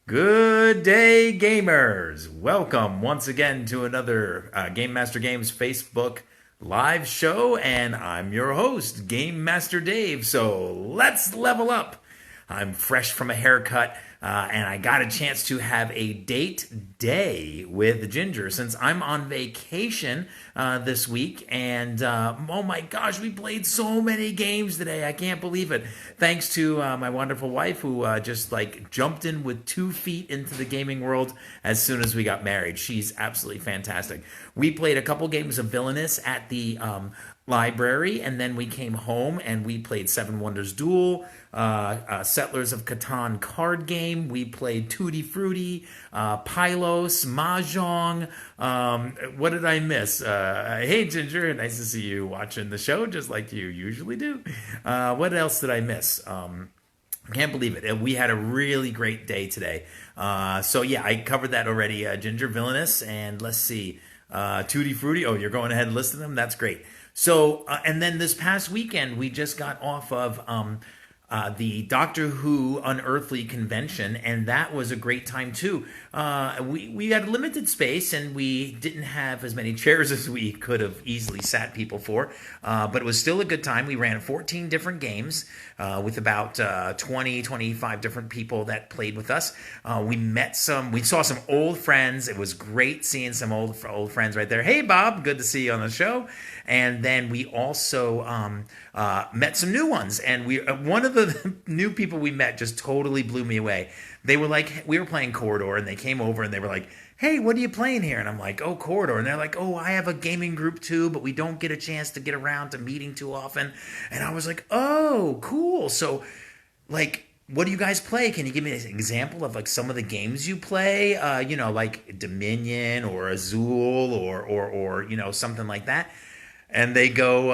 Good day, gamers! Welcome once again to another Game Master Games Facebook live show, and I'm your host, Game Master Dave. So let's level up. I'm fresh from a haircut, and I got a chance to have a date day with Ginger since I'm on vacation this week. And oh my gosh, we played so many games today. I can't believe it. Thanks to my wonderful wife who just like jumped in with 2 feet into the gaming world as soon as we got married. She's absolutely fantastic. We played a couple games of Villainous at the library, and then we came home and we played Seven Wonders Duel, Settlers of Catan card game. We played Tutti Frutti, Pylos, Mahjong. What did I miss? Hey Ginger, nice to see you watching the show just like you usually do. What else did I miss? I can't believe it. We had a really great day today. So yeah, I covered that already. Ginger, Villainous, and let's see, Tutti Frutti. Oh, you're going ahead and listing them. That's great. So, and then this past weekend, we just got off of the Doctor Who Unearthly convention, and that was a great time too. We had limited space, and we didn't have as many chairs as we could have easily sat people for, but it was still a good time. We ran 14 different games with about 20, 25 different people that played with us. We saw some old friends. It was great seeing some old friends right there. Hey, Bob, good to see you on the show. And then we also met some new ones, and one of the new people we met just totally blew me away. They were like, we were playing Corridor, and they came over and they were like, "Hey, what are you playing here?" And I'm like, "Oh, Corridor." And they're like, "Oh, I have a gaming group too, but we don't get a chance to get around to meeting too often." And I was like, "Oh, cool." So, like, what do you guys play? Can you give me an example of like some of the games you play? Like Dominion or Azul or something like that. And they go,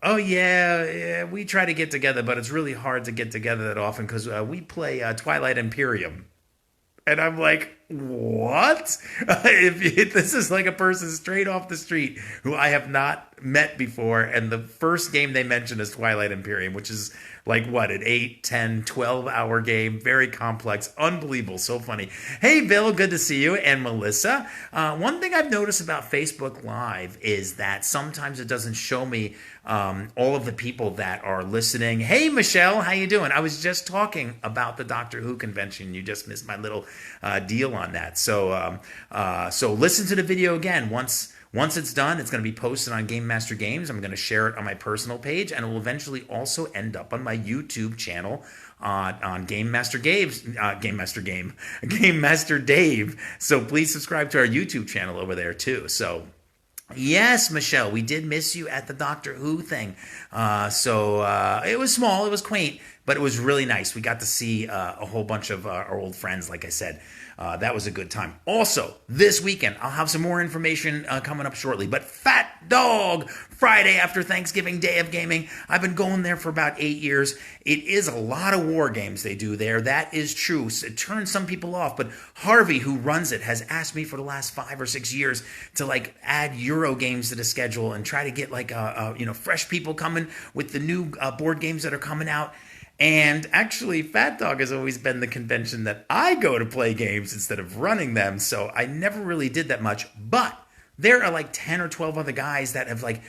"Oh yeah, we try to get together, but it's really hard to get together that often because we play Twilight Imperium." And I'm like, what? If this is like a person straight off the street who I have not met before, and the first game they mention is Twilight Imperium, which is like what, an 8, 10, 12 hour game, very complex, unbelievable, so funny. Hey, Bill, good to see you, and Melissa. One thing I've noticed about Facebook Live is that sometimes it doesn't show me all of the people that are listening. Hey, Michelle, how you doing? I was just talking about the Doctor Who convention. You just missed my little deal on that. So listen to the video again. Once it's done, it's going to be posted on Game Master Games. I'm going to share it on my personal page, and it will eventually also end up on my YouTube channel on Game Master Dave. So please subscribe to our YouTube channel over there too. So. Yes, Michelle, we did miss you at the Doctor Who thing. It was small, it was quaint, but it was really nice. We got to see a whole bunch of our old friends, like I said. That was a good time. Also, this weekend, I'll have some more information coming up shortly, but Fat Dog Friday after Thanksgiving Day of Gaming. I've been going there for about 8 years. It is a lot of war games they do there. That is true. So it turns some people off, but Harvey, who runs it, has asked me for the last 5 or 6 years to like add Euro games to the schedule and try to get like fresh people coming with the new board games that are coming out. And actually, Fat Dog has always been the convention that I go to play games instead of running them. So I never really did that much. But there are like 10 or 12 other guys that have like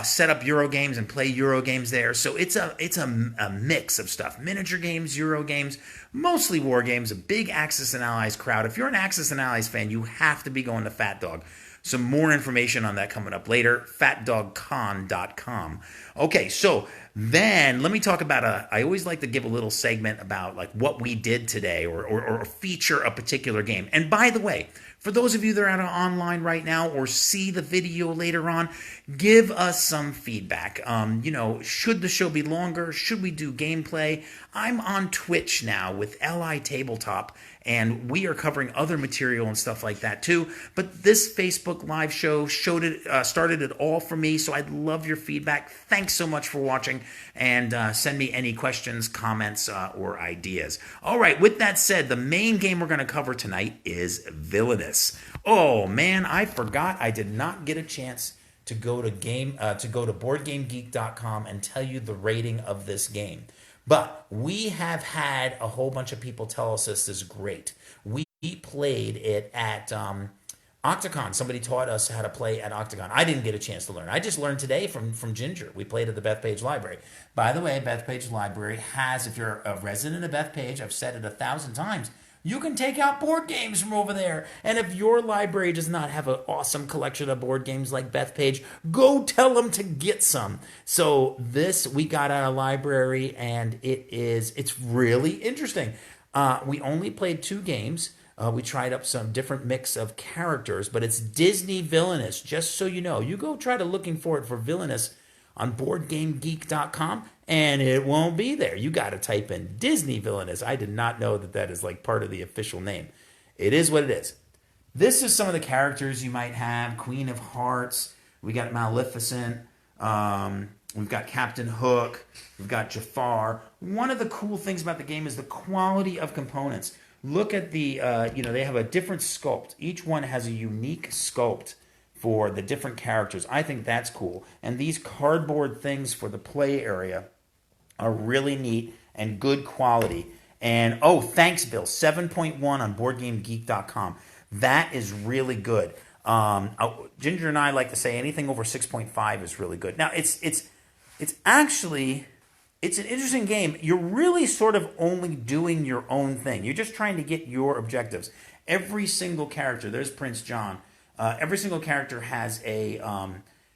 set up Euro games and play Euro games there. So it's a mix of stuff. Miniature games, Euro games, mostly war games, a big Axis and Allies crowd. If you're an Axis and Allies fan, you have to be going to Fat Dog. Some more information on that coming up later, fatdogcon.com. Okay, so then let me talk about I always like to give a little segment about like what we did today or feature a particular game. And by the way, for those of you that are online right now or see the video later on, give us some feedback. Should the show be longer? Should we do gameplay? I'm on Twitch now with LI Tabletop, and we are covering other material and stuff like that too. But this Facebook Live show started it all for me, so I'd love your feedback. Thanks so much for watching, and send me any questions, comments, or ideas. All right, with that said, the main game we're going to cover tonight is Villianous. Oh man, I forgot I did not get a chance to go to BoardGameGeek.com and tell you the rating of this game. But we have had a whole bunch of people tell us this is great. We played it at Octagon. Somebody taught us how to play at Octagon. I didn't get a chance to learn. I just learned today from Ginger. We played at the Bethpage Library. By the way, Bethpage Library has, if you're a resident of Bethpage, I've said it 1,000 times, you can take out board games from over there. And if your library does not have an awesome collection of board games like Bethpage, go tell them to get some. So this we got out of library, and it's really interesting. We only played 2 games. We tried up some different mix of characters, but it's Disney Villainous, just so you know. You go try to looking for it for Villainous on BoardGameGeek.com, and it won't be there. You got to type in Disney Villainous. I did not know that that is like part of the official name. It is what it is. This is some of the characters you might have. Queen of Hearts. We got Maleficent. We've got Captain Hook. We've got Jafar. One of the cool things about the game is the quality of components. Look at the, they have a different sculpt. Each one has a unique sculpt for the different characters. I think that's cool. And these cardboard things for the play area are really neat and good quality. And, oh, thanks, Bill. 7.1 on BoardGameGeek.com. That is really good. Ginger and I like to say anything over 6.5 is really good. Now, it's actually... It's an interesting game. You're really sort of only doing your own thing. You're just trying to get your objectives. Every single character, there's Prince John. Every single character has a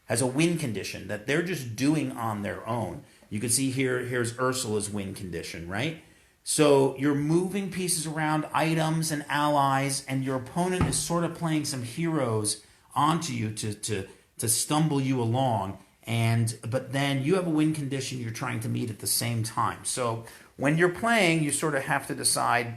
win condition that they're just doing on their own. You can see here's Ursula's win condition, right? So you're moving pieces around, items and allies, and your opponent is sort of playing some heroes onto you to stumble you along. But then you have a win condition you're trying to meet at the same time. So when you're playing, you sort of have to decide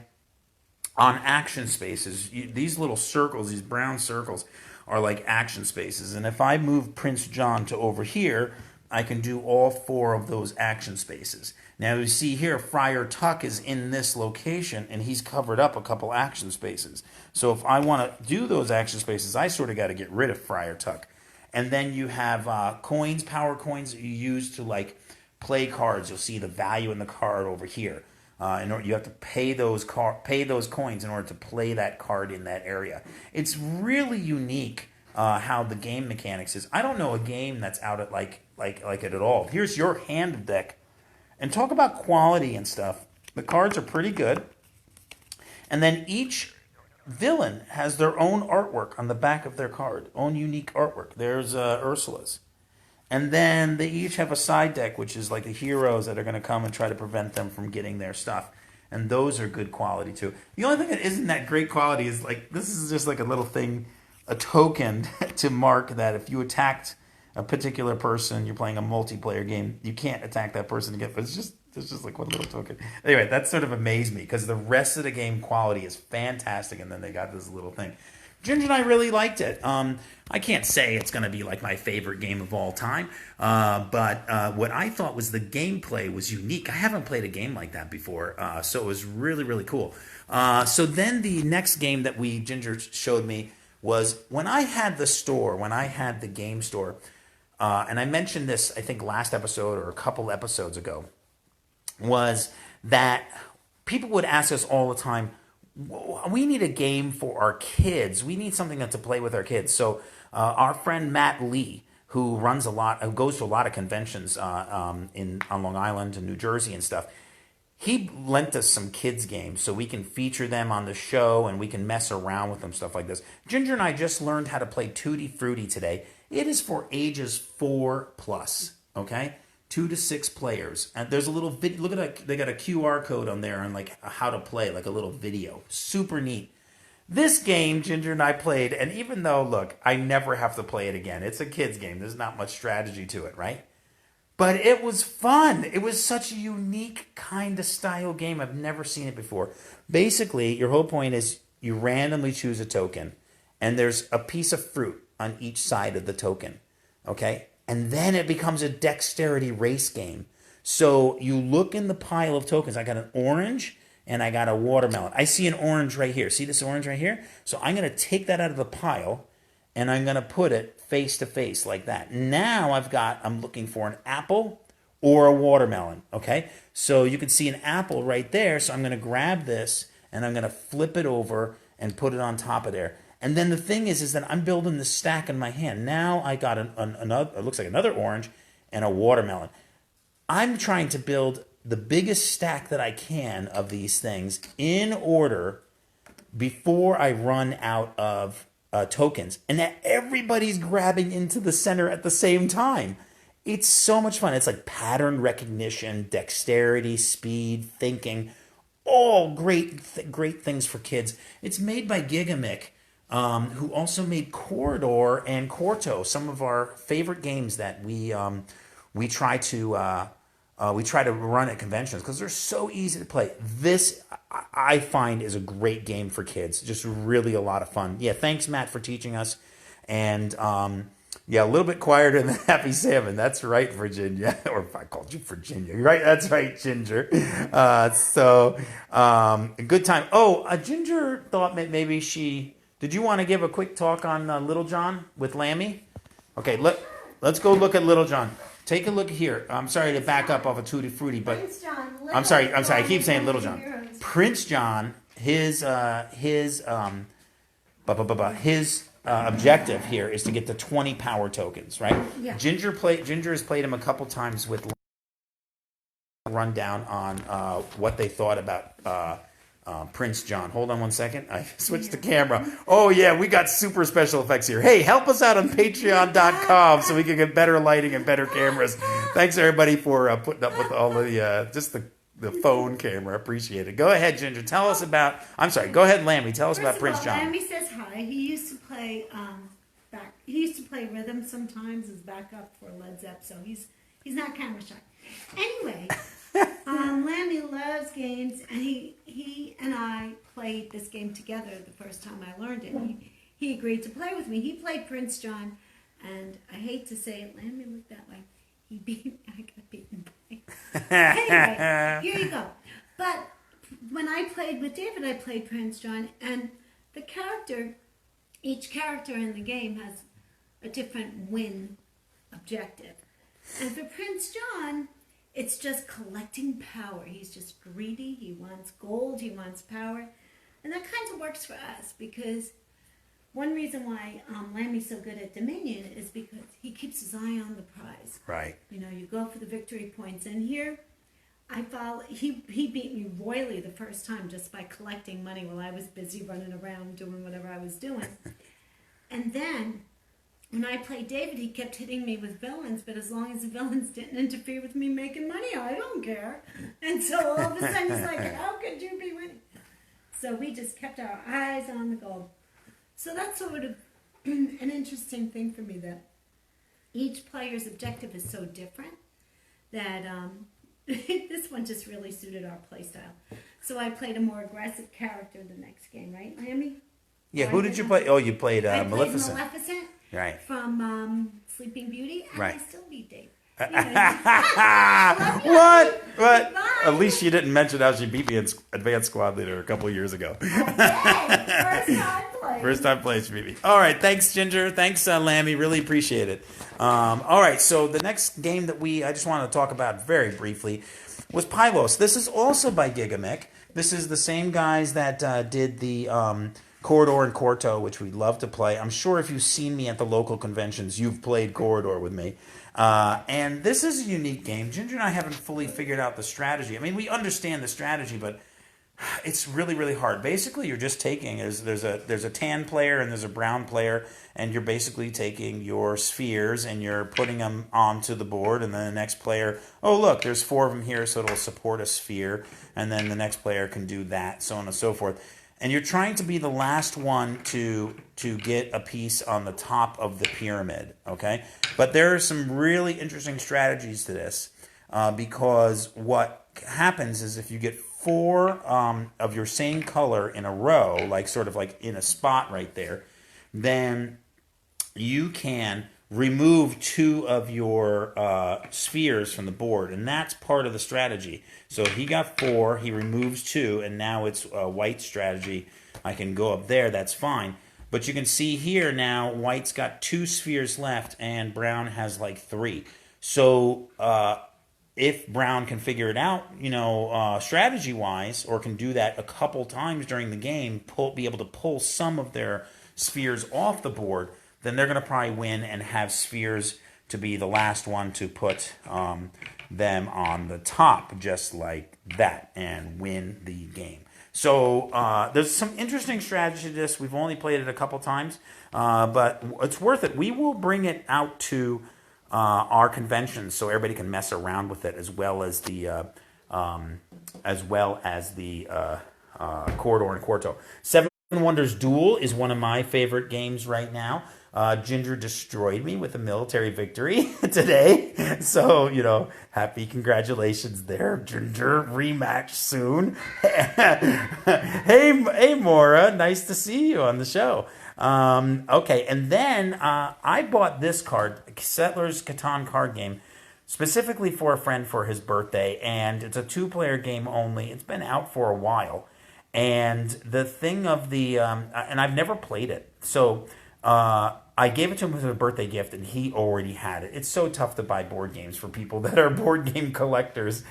on action spaces. These little circles, these brown circles, are like action spaces. And if I move Prince John to over here, I can do all 4 of those action spaces. Now you see here, Friar Tuck is in this location, and he's covered up a couple action spaces. So if I want to do those action spaces, I sort of got to get rid of Friar Tuck. And then you have coins, power coins that you use to like play cards. You'll see the value in the card over here. You have to pay those coins in order to play that card in that area. It's really unique how the game mechanics is. I don't know a game that's out at like it at all. Here's your hand deck, and talk about quality and stuff. The cards are pretty good, and then each villain has their own artwork on the back of their card, own unique artwork. There's Ursula's. And then they each have a side deck, which is like the heroes that are going to come and try to prevent them from getting their stuff. And those are good quality too. The only thing that isn't that great quality is like, this is just like a little thing, a token to mark that if you attacked a particular person, you're playing a multiplayer game, you can't attack that person again. But it's just like one little token. Anyway, that sort of amazed me because the rest of the game quality is fantastic, and then they got this little thing. Ginger and I really liked it. I can't say it's going to be like my favorite game of all time, but what I thought was the gameplay was unique. I haven't played a game like that before, so it was really, really cool. So then the next game that Ginger showed me was when I had the game store, and I mentioned this, I think, last episode or a couple episodes ago, was that people would ask us all the time, we need a game for our kids. We need something to play with our kids. So our friend Matt Lee, who goes to a lot of conventions on Long Island and New Jersey and stuff, he lent us some kids games so we can feature them on the show and we can mess around with them, stuff like this. Ginger and I just learned how to play Tutti Frutti today. It is for ages 4+, okay? 2 to 6 players, and there's a little video. Look at that; they got a QR code on there on like how to play, like a little video. Super neat. This game, Ginger and I played, and even though, look, I never have to play it again. It's a kid's game. There's not much strategy to it, right? But it was fun. It was such a unique kind of style game. I've never seen it before. Basically, your whole point is you randomly choose a token, and there's a piece of fruit on each side of the token, okay? And then it becomes a dexterity race game. So you look in the pile of tokens. I got an orange and I got a watermelon. I see an orange right here. See this orange right here? So I'm going to take that out of the pile and I'm going to put it face to face like that. Now I'm looking for an apple or a watermelon, okay? So you can see an apple right there. So I'm going to grab this and I'm going to flip it over and put it on top of there. And then the thing is that I'm building this stack in my hand. Now I got another, it looks like another orange and a watermelon. I'm trying to build the biggest stack that I can of these things in order before I run out of tokens. And that everybody's grabbing into the center at the same time. It's so much fun. It's like pattern recognition, dexterity, speed, thinking, all great things for kids. It's made by Gigamic, who also made Corridor and Quarto, some of our favorite games that we try to run at conventions because they're so easy to play. This I find is a great game for kids. Just really a lot of fun. Yeah, thanks Matt for teaching us. And yeah, a little bit quieter than Happy Salmon. That's right, Virginia. Or if I called you Virginia, right? That's right, Ginger. A good time. Oh, Ginger thought maybe she. Did you want to give a quick talk on Little John with Lammy? Okay, let's go look at Little John. Take a look here. I'm sorry to back up off of Tutti Frutti, but Prince John, I'm sorry. I keep saying Little John. Prince John. His objective here is to get the 20 power tokens, right? Yeah. Ginger has played him a couple times with rundown on what they thought about Prince John. Hold on one second. I switched the camera. Oh yeah, we got super special effects here. Hey, help us out on patreon.com so we can get better lighting and better cameras. Thanks everybody for putting up with all the just the phone camera. Appreciate it. Go ahead, Ginger. Tell us about. I'm sorry. Go ahead, Lammy. Tell us about Prince John. Lammy says hi. He used to play He used to play rhythm sometimes as backup for Led Zepp. So he's not camera shy. Anyway, Lammy loves games, and he and I played this game together the first time I learned it. He agreed to play with me. He played Prince John, and I hate to say it, Lammy looked that way. I got beaten by. Anyway, here you go. But when I played with David, I played Prince John, and each character in the game has a different win objective. And for Prince John, it's just collecting power. He's just greedy. He wants gold. He wants power. And that kind of works for us because one reason why Lammy's so good at Dominion is because he keeps his eye on the prize. Right. You know, you go for the victory points. And here, he beat me royally the first time just by collecting money while I was busy running around doing whatever I was doing. And then when I played David, he kept hitting me with villains, but as long as the villains didn't interfere with me making money, I don't care. And so all of a sudden he's like, how could you be winning? So we just kept our eyes on the goal. So that's sort of an interesting thing for me, that each player's objective is so different that this one just really suited our play style. So I played a more aggressive character the next game, right, Lammy? Yeah, who did you play? Oh, you played Maleficent. Maleficent. Right. From Sleeping Beauty, and right. I still beat Dave. What? At least you didn't mention how she beat me in Advanced Squad Leader a couple of years ago. First time playing, she beat me. All right, thanks, Ginger. Thanks, Lammy. Really appreciate it. All right, so the next game that I just wanted to talk about very briefly was Pylos. This is also by Gigamic. This is the same guys that did the Corridor and Quarto, which we love to play. I'm sure if you've seen me at the local conventions, you've played Corridor with me. And this is a unique game. Ginger and I haven't fully figured out the strategy. I mean, we understand the strategy, but it's really, really hard. Basically, you're just taking, there's a tan player and there's a brown player, and you're basically taking your spheres and you're putting them onto the board, and then the next player, oh look, there's 4 of them here, so it'll support a sphere, and then the next player can do that, so on and so forth. And you're trying to be the last one to get a piece on the top of the pyramid, okay? But there are some really interesting strategies to this because what happens is if you get 4 of your same color in a row, like sort of like in a spot right there, then you can remove 2 of your spheres from the board, and that's part of the strategy. So he got 4, he removes 2, and now it's a white strategy. I can go up there, that's fine. But you can see here now, white's got 2 spheres left, and brown has like 3. So if Brown can figure it out, strategy wise, or can do that a couple times during the game, be able to pull some of their spheres off the board, then they're going to probably win and have spheres to be the last one to put them on the top, just like that, and win the game. So there's some interesting strategy to this. We've only played it a couple times, but it's worth it. We will bring it out to our conventions so everybody can mess around with it, as well as the Corridor and Quarto. Seven Wonders Duel is one of my favorite games right now. Ginger destroyed me with a military victory today. So, happy congratulations there, Ginger. Rematch soon. Hey, Maura. Nice to see you on the show. Okay, and then I bought this card, Settlers Catan card game, specifically for a friend for his birthday, and it's a 2-player game only. It's been out for a while. And the thing of and I've never played it. So I gave it to him as a birthday gift, and he already had it. It's so tough to buy board games for people that are board game collectors.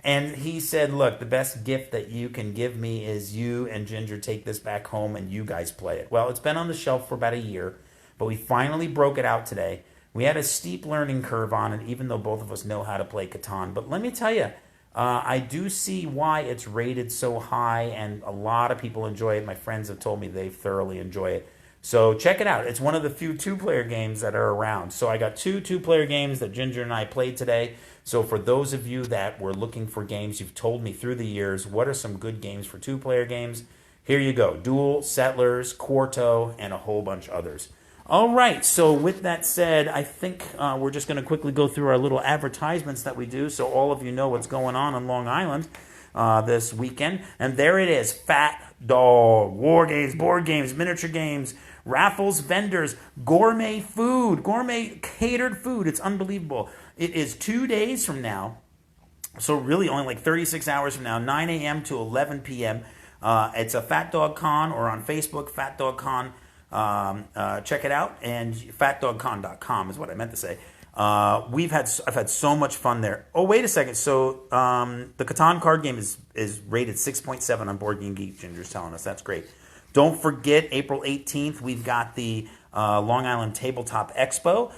And he said, look, the best gift that you can give me is you and Ginger take this back home and you guys play it. Well, it's been on the shelf for about a year, but we finally broke it out today. We had a steep learning curve on it, even though both of us know how to play Catan. But let me tell you, I do see why it's rated so high, and a lot of people enjoy it. My friends have told me they thoroughly enjoy it. So check it out. It's one of the few 2-player games that are around. So I got 2-player games that Ginger and I played today. So for those of you that were looking for games, you've told me through the years, what are some good games for 2-player games? Here you go. Duel, Settlers, Quarto, and a whole bunch others. All right. So with that said, I think we're just going to quickly go through our little advertisements that we do so all of you know what's going on Long Island this weekend. And there it is. Fat Dog. War games, board games, miniature games, raffles, vendors, gourmet food, gourmet catered food. It's unbelievable. It is 2 days from now, so really only like 36 hours from now, 9 a.m. to 11 p.m. It's a Fat Dog Con, or on Facebook, Fat Dog Con. Check it out, and fatdogcon.com is what I meant to say. I've had so much fun there. Oh, wait a second. So the Catan card game is rated 6.7 on Board Game Geek. Ginger's telling us that's great. Don't forget, April 18th, we've got the Long Island Tabletop Expo.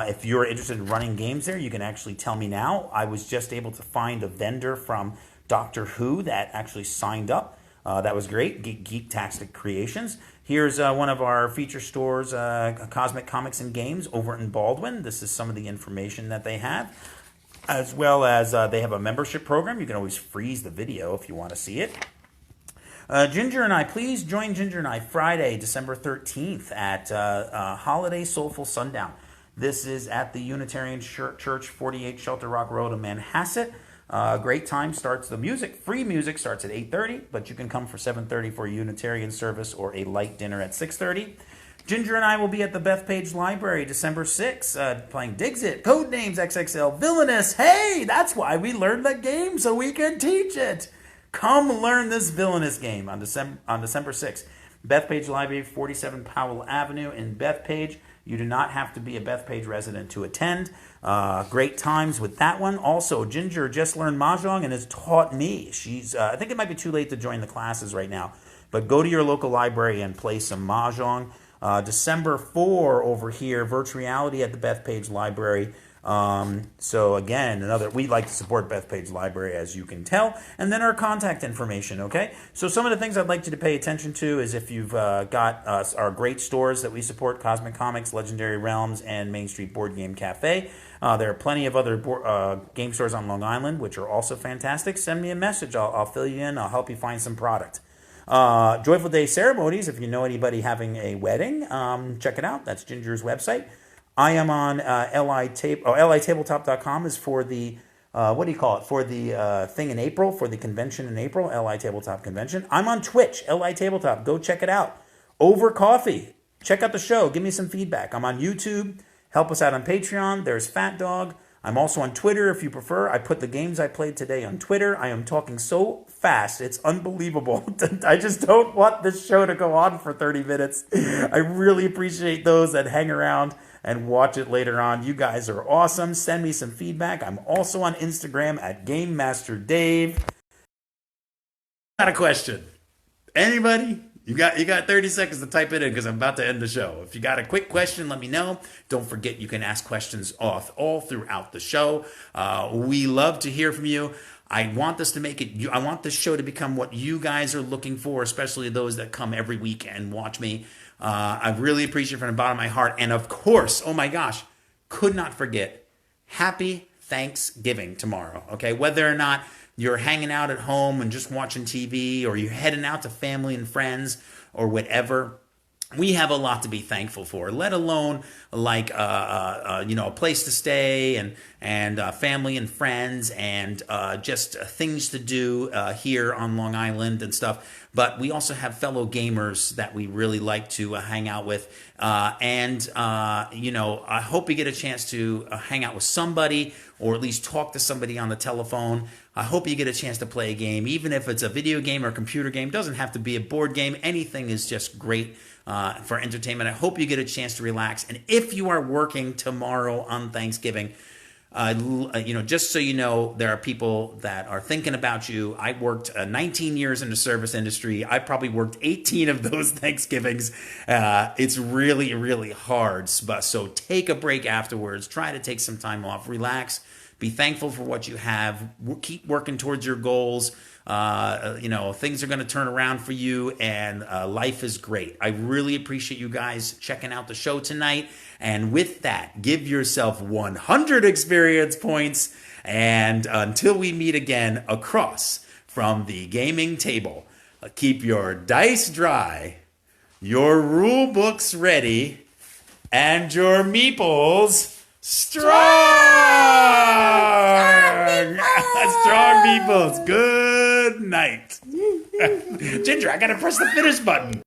If you're interested in running games there, you can actually tell me now. I was just able to find a vendor from Doctor Who that actually signed up. That was great. Geektastic Creations. Here's one of our feature stores, Cosmic Comics and Games, over in Baldwin. This is some of the information that they have, as well as they have a membership program. You can always freeze the video if you want to see it. Ginger and I, please join Ginger and I Friday, December 13th at Holiday Soulful Sundown. This is at the Unitarian Church, 48 Shelter Rock Road in Manhasset. Great time. Free music starts at 8:30, but you can come for 7:30 for a Unitarian service or a light dinner at 6:30. Ginger and I will be at the Bethpage Library December 6th, playing Digsit, Codenames XXL, Villianous. Hey, that's why we learned that game, so we can teach it. Come learn this Villainous game on December 6th. Bethpage Library, 47 Powell Avenue in Bethpage. You do not have to be a Bethpage resident to attend. Great times with that one. Also, Ginger just learned Mahjong and has taught me. I think it might be too late to join the classes right now, but go to your local library and play some Mahjong. December 4 over here, Virtual Reality at the Bethpage Library. So again, we like to support Bethpage Library, as you can tell, and then our contact information. Okay, so some of the things I'd like you to pay attention to is if you've got our great stores that we support: Cosmic Comics, Legendary Realms, and Main Street Board Game Cafe. There are plenty of other game stores on Long Island which are also fantastic. Send me a message. I'll fill you in. I'll help you find some product. Joyful Day Ceremonies. If you know anybody having a wedding, check it out. That's Ginger's website. I am on litabletop.com is for the, for the thing in April, for the convention in April, LI Tabletop Convention. I'm on Twitch, LI Tabletop. Go check it out. Over coffee. Check out the show. Give me some feedback. I'm on YouTube. Help us out on Patreon. There's Fat Dog. I'm also on Twitter if you prefer. I put the games I played today on Twitter. I am talking so fast. It's unbelievable. I just don't want this show to go on for 30 minutes. I really appreciate those that hang around and watch it later on. You guys are awesome. Send me some feedback. I'm also on Instagram at Game Master Dave. Got a question? Anybody? You got 30 seconds to type it in because I'm about to end the show. If you got a quick question, let me know. Don't forget you can ask questions all throughout the show. We love to hear from you. I want this to make it. I want this show to become what you guys are looking for, especially those that come every week and watch me. I really appreciate it from the bottom of my heart. And of course, oh my gosh, could not forget, happy Thanksgiving tomorrow. Okay, whether or not you're hanging out at home and just watching TV, or you're heading out to family and friends or whatever, we have a lot to be thankful for, let alone like a place to stay and family and friends and just things to do here on Long Island and stuff. But we also have fellow gamers that we really like to hang out with. I hope you get a chance to hang out with somebody or at least talk to somebody on the telephone. I hope you get a chance to play a game, even if it's a video game or a computer game. It doesn't have to be a board game. Anything is just great for entertainment. I hope you get a chance to relax. And if you are working tomorrow on Thanksgiving, just so you know, there are people that are thinking about you. I worked 19 years in the service industry. I probably worked 18 of those Thanksgivings. It's really, really hard. So take a break afterwards. Try to take some time off. Relax. Be thankful for what you have. Keep working towards your goals. Things are going to turn around for you, and life is great. I really appreciate you guys checking out the show tonight. And with that, give yourself 100 experience points. And until we meet again across from the gaming table, keep your dice dry, your rule books ready, and your meeples strong! Strong meeples. Good night. Ginger, I gotta press the finish button.